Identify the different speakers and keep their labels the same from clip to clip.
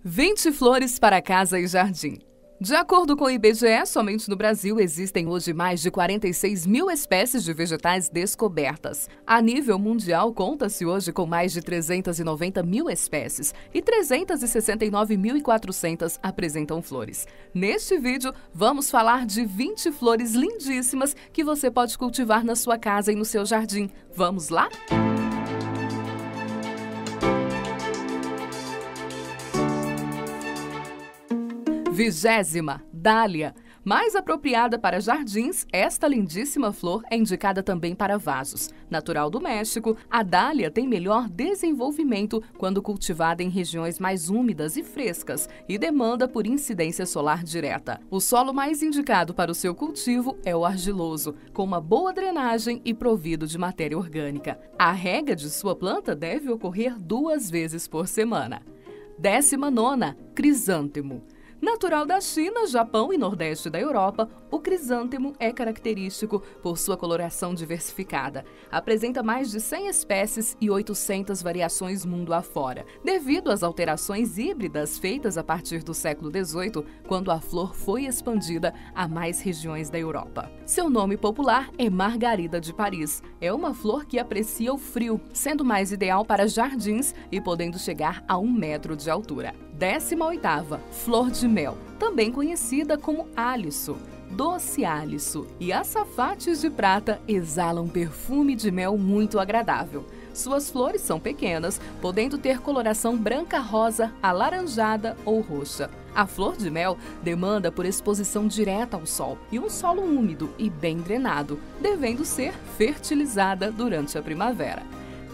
Speaker 1: 20 flores para casa e jardim. De acordo com o IBGE, somente no Brasil existem hoje mais de 46 mil espécies de vegetais descobertas. A nível mundial, conta-se hoje com mais de 390 mil espécies e 369.400 apresentam flores. Neste vídeo, vamos falar de 20 flores lindíssimas que você pode cultivar na sua casa e no seu jardim. Vamos lá? Vigésima, dália. Mais apropriada para jardins, esta lindíssima flor é indicada também para vasos. Natural do México, a dália tem melhor desenvolvimento quando cultivada em regiões mais úmidas e frescas e demanda por incidência solar direta. O solo mais indicado para o seu cultivo é o argiloso, com uma boa drenagem e provido de matéria orgânica. A rega de sua planta deve ocorrer 2 vezes por semana. 19ª, crisântemo. Natural da China, Japão e Nordeste da Europa, o crisântemo é característico por sua coloração diversificada. Apresenta mais de 100 espécies e 800 variações mundo afora, devido às alterações híbridas feitas a partir do século XVIII, quando a flor foi expandida a mais regiões da Europa. Seu nome popular é Margarida de Paris. É uma flor que aprecia o frio, sendo mais ideal para jardins e podendo chegar a 1 metro de altura. 18ª, flor de mel, também conhecida como áliço, doce áliço e açafates de prata exalam perfume de mel muito agradável. Suas flores são pequenas, podendo ter coloração branca-rosa, alaranjada ou roxa. A flor de mel demanda por exposição direta ao sol e um solo úmido e bem drenado, devendo ser fertilizada durante a primavera.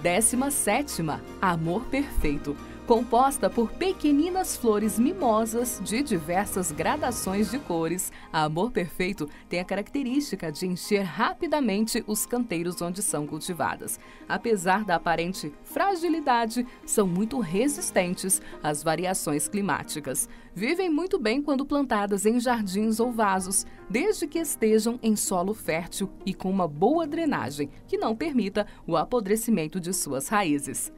Speaker 1: 17ª, amor perfeito. Composta por pequeninas flores mimosas de diversas gradações de cores, a Amor Perfeito tem a característica de encher rapidamente os canteiros onde são cultivadas. Apesar da aparente fragilidade, são muito resistentes às variações climáticas. Vivem muito bem quando plantadas em jardins ou vasos, desde que estejam em solo fértil e com uma boa drenagem, que não permita o apodrecimento de suas raízes.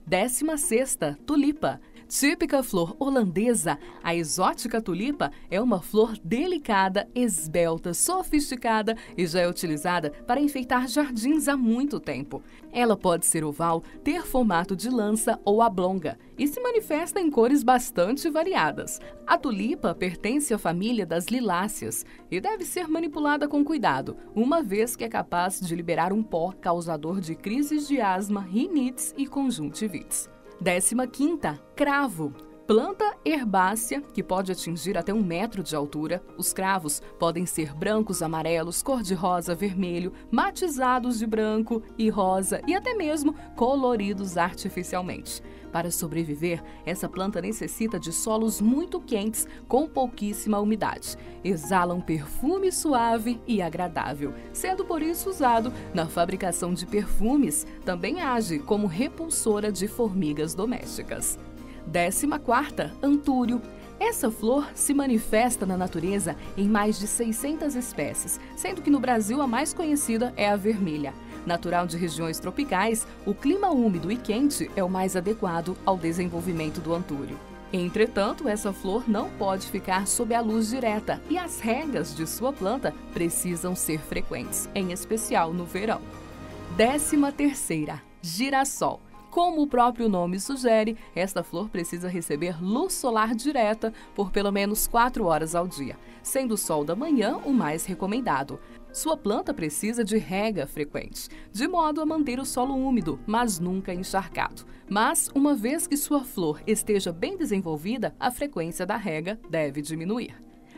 Speaker 1: 16ª, tulipa. Típica flor holandesa, a exótica tulipa é uma flor delicada, esbelta, sofisticada e já é utilizada para enfeitar jardins há muito tempo. Ela pode ser oval, ter formato de lança ou oblonga e se manifesta em cores bastante variadas. A tulipa pertence à família das liláceas e deve ser manipulada com cuidado, uma vez que é capaz de liberar um pó causador de crises de asma, rinites e conjuntivites. 15ª, cravo. Planta herbácea que pode atingir até 1 metro de altura. Os cravos podem ser brancos, amarelos, cor-de-rosa, vermelho, matizados de branco e rosa e até mesmo coloridos artificialmente. Para sobreviver, essa planta necessita de solos muito quentes com pouquíssima umidade. Exala um perfume suave e agradável, sendo por isso usado na fabricação de perfumes. Também age como repulsora de formigas domésticas. 14ª, antúrio. Essa flor se manifesta na natureza em mais de 600 espécies, sendo que no Brasil a mais conhecida é a vermelha. Natural de regiões tropicais, o clima úmido e quente é o mais adequado ao desenvolvimento do antúrio. Entretanto, essa flor não pode ficar sob a luz direta e as regas de sua planta precisam ser frequentes, em especial no verão. 13ª, girassol. Como o próprio nome sugere, esta flor precisa receber luz solar direta por pelo menos 4 horas ao dia, sendo o sol da manhã o mais recomendado. Sua planta precisa de rega frequente, de modo a manter o solo úmido, mas nunca encharcado. Mas, uma vez que sua flor esteja bem desenvolvida, a frequência da rega deve diminuir.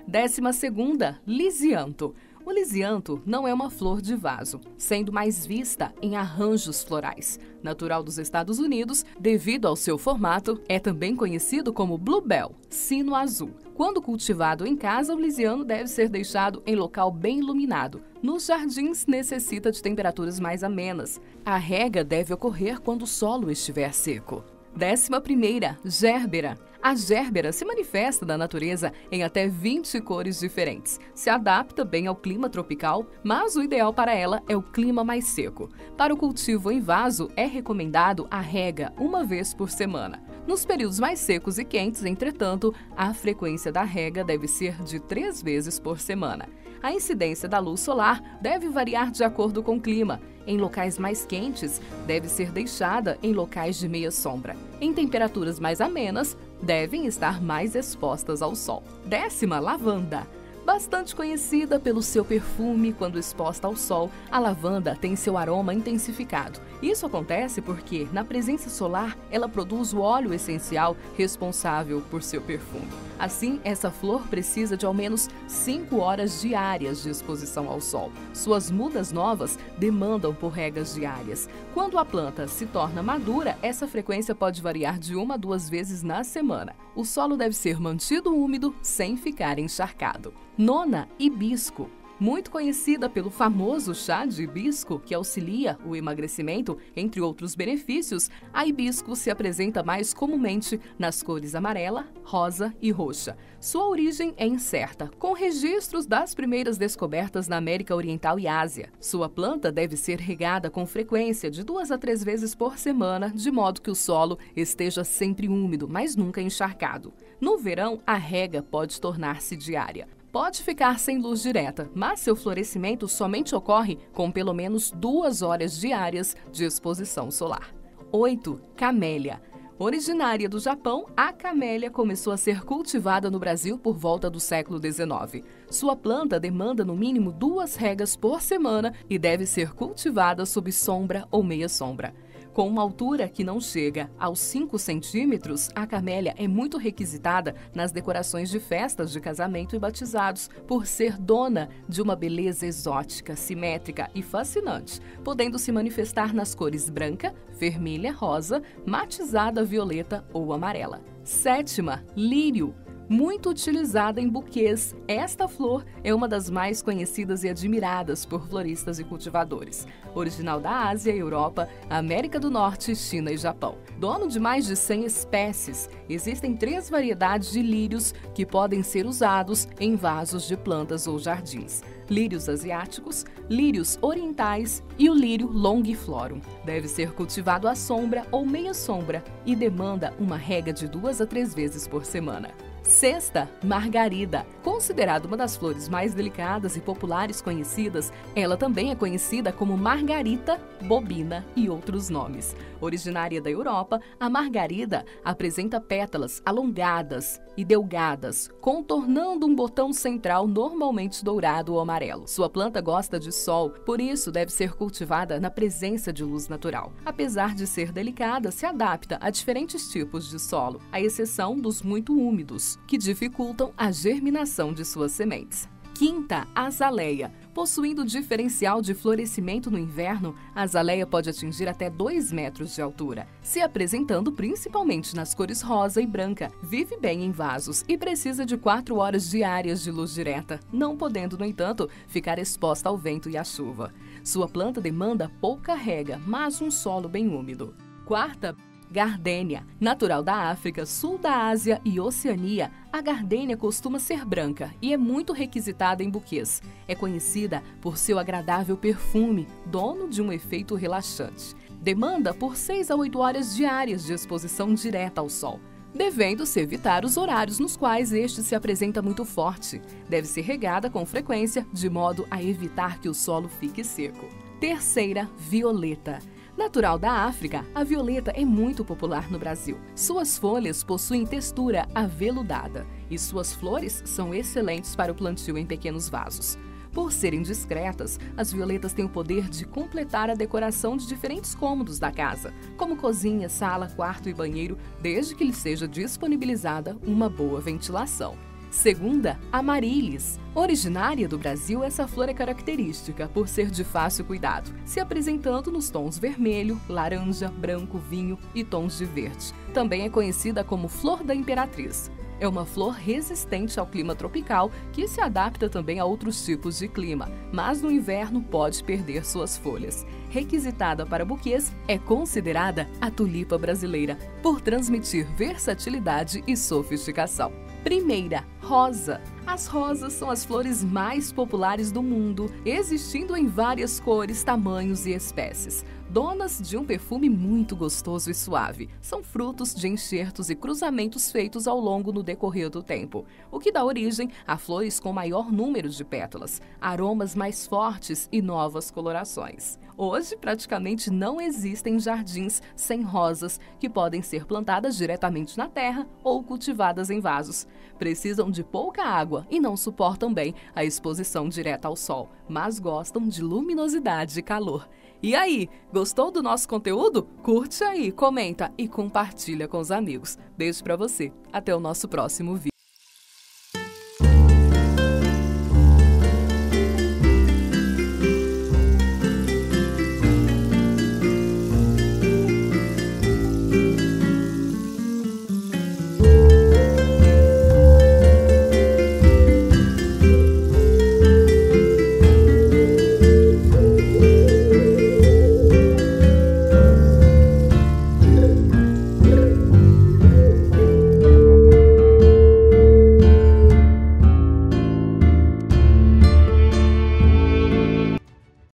Speaker 1: 12ª, lisianto. O lisianto não é uma flor de vaso, sendo mais vista em arranjos florais. Natural dos Estados Unidos, devido ao seu formato, é também conhecido como bluebell, sino azul. Quando cultivado em casa, o lisiano deve ser deixado em local bem iluminado. Nos jardins, necessita de temperaturas mais amenas. A rega deve ocorrer quando o solo estiver seco. 11ª, gérbera. A gérbera se manifesta na natureza em até 20 cores diferentes. Se adapta bem ao clima tropical, mas o ideal para ela é o clima mais seco. Para o cultivo em vaso, é recomendado a rega 1 vez por semana. Nos períodos mais secos e quentes, entretanto, a frequência da rega deve ser de 3 vezes por semana. A incidência da luz solar deve variar de acordo com o clima. Em locais mais quentes, deve ser deixada em locais de meia sombra. Em temperaturas mais amenas, devem estar mais expostas ao sol. 10ª, lavanda. Bastante conhecida pelo seu perfume quando exposta ao sol, a lavanda tem seu aroma intensificado. Isso acontece porque, na presença solar, ela produz o óleo essencial responsável por seu perfume. Assim, essa flor precisa de ao menos 5 horas diárias de exposição ao sol. Suas mudas novas demandam por regas diárias. Quando a planta se torna madura, essa frequência pode variar de 1 a 2 vezes na semana. O solo deve ser mantido úmido sem ficar encharcado. 9ª, hibisco. Muito conhecida pelo famoso chá de hibisco, que auxilia o emagrecimento, entre outros benefícios, a hibisco se apresenta mais comumente nas cores amarela, rosa e roxa. Sua origem é incerta, com registros das primeiras descobertas na América Oriental e Ásia. Sua planta deve ser regada com frequência de 2 a 3 vezes por semana, de modo que o solo esteja sempre úmido, mas nunca encharcado. No verão, a rega pode tornar-se diária. Pode ficar sem luz direta, mas seu florescimento somente ocorre com pelo menos 2 horas diárias de exposição solar. 8. Camélia. Originária do Japão, a camélia começou a ser cultivada no Brasil por volta do século XIX. Sua planta demanda no mínimo 2 regas por semana e deve ser cultivada sob sombra ou meia sombra. Com uma altura que não chega aos 5 centímetros, a camélia é muito requisitada nas decorações de festas de casamento e batizados, por ser dona de uma beleza exótica, simétrica e fascinante, podendo se manifestar nas cores branca, vermelha, rosa, matizada, violeta ou amarela. 7ª, lírio. Muito utilizada em buquês, esta flor é uma das mais conhecidas e admiradas por floristas e cultivadores. Original da Ásia, Europa, América do Norte, China e Japão. Dono de mais de 100 espécies, existem 3 variedades de lírios que podem ser usados em vasos de plantas ou jardins. Lírios asiáticos, lírios orientais e o lírio longiflorum. Deve ser cultivado à sombra ou meia sombra e demanda uma rega de 2 a 3 vezes por semana. 6ª, margarida. Considerada uma das flores mais delicadas e populares conhecidas, ela também é conhecida como margarita, bobina e outros nomes. Originária da Europa, a margarida apresenta pétalas alongadas e delgadas, contornando um botão central normalmente dourado ou amarelo. Sua planta gosta de sol, por isso deve ser cultivada na presença de luz natural. Apesar de ser delicada, se adapta a diferentes tipos de solo, à exceção dos muito úmidos, que dificultam a germinação de suas sementes. 5ª, azaleia. Possuindo diferencial de florescimento no inverno, a azaleia pode atingir até 2 metros de altura, se apresentando principalmente nas cores rosa e branca. Vive bem em vasos e precisa de 4 horas diárias de luz direta, não podendo, no entanto, ficar exposta ao vento e à chuva. Sua planta demanda pouca rega, mas um solo bem úmido. 4ª, gardênia. Natural da África, sul da Ásia e Oceania, a gardênia costuma ser branca e é muito requisitada em buquês. É conhecida por seu agradável perfume, dono de um efeito relaxante. Demanda por 6 a 8 horas diárias de exposição direta ao sol, devendo-se evitar os horários nos quais este se apresenta muito forte. Deve ser regada com frequência, de modo a evitar que o solo fique seco. 3ª, violeta. Natural da África, a violeta é muito popular no Brasil. Suas folhas possuem textura aveludada e suas flores são excelentes para o plantio em pequenos vasos. Por serem discretas, as violetas têm o poder de completar a decoração de diferentes cômodos da casa, como cozinha, sala, quarto e banheiro, desde que lhe seja disponibilizada uma boa ventilação. 2ª, amaryllis. Originária do Brasil, essa flor é característica por ser de fácil cuidado, se apresentando nos tons vermelho, laranja, branco, vinho e tons de verde. Também é conhecida como flor da imperatriz. É uma flor resistente ao clima tropical que se adapta também a outros tipos de clima, mas no inverno pode perder suas folhas. Requisitada para buquês, é considerada a tulipa brasileira, por transmitir versatilidade e sofisticação. 1ª, rosa. As rosas são as flores mais populares do mundo, existindo em várias cores, tamanhos e espécies. donas de um perfume muito gostoso e suave. São frutos de enxertos e cruzamentos feitos ao longo no decorrer do tempo, o que dá origem a flores com maior número de pétalas, aromas mais fortes e novas colorações. Hoje, praticamente não existem jardins sem rosas, que podem ser plantadas diretamente na terra ou cultivadas em vasos. Precisam de pouca água e não suportam bem a exposição direta ao sol, mas gostam de luminosidade e calor. E aí, gostou do nosso conteúdo? Curte aí, comenta e compartilha com os amigos. Beijo pra você. Até o nosso próximo vídeo.